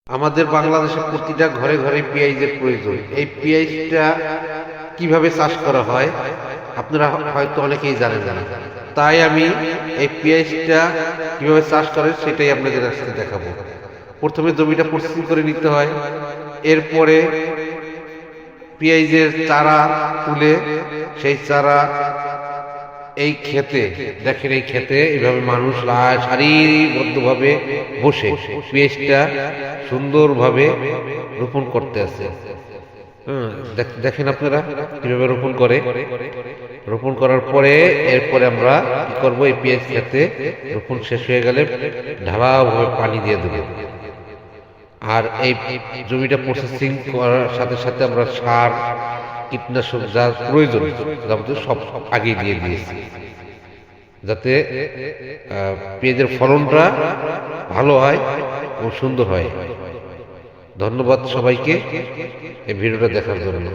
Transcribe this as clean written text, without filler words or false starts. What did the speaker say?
আমাদের বাংলাদেশে প্রতিটা ঘরে ঘরে পেঁয়াজের প্রয়োজন। এই পেঁয়াজটা কিভাবে চাষ করা হয় আপনারা হয়তো অনেকেই জানেন না, তাই আমি এই পেঁয়াজটা কিভাবে চাষ করে সেটাই আপনাদের আজকে দেখাবো। প্রথমে জমিটা প্রস্তুত করে নিতে হয়, এরপরে পেঁয়াজের চারা তুলে সেই চারা এই ক্ষেতে দেখেন, এই ক্ষেতে এইভাবে মানুষ সারিবদ্ধভাবে বসে পেঁয়াজটা সুন্দরভাবে রোপণ করতে আছে। দেখেন আপনারা কিভাবে রোপণ করে। রোপণ করার পরে এরপরে আমরা কি করবো, এই পেঁয়াজ ক্ষেতে রোপণ শেষ হয়ে গেলে ঢালাওভাবে পানি দিয়ে দেবো। আর এই জমিটা প্রসেসিং করার সাথে সাথে আমরা সার কীটনাশক যা প্রয়োজন সব আগে দিয়ে দিয়েছি, যাতে পেঁয়াজের ফলনটা ভালো হয় ও সুন্দর হয়। ধন্যবাদ সবাইকে এই ভিডিওটা দেখার জন্য।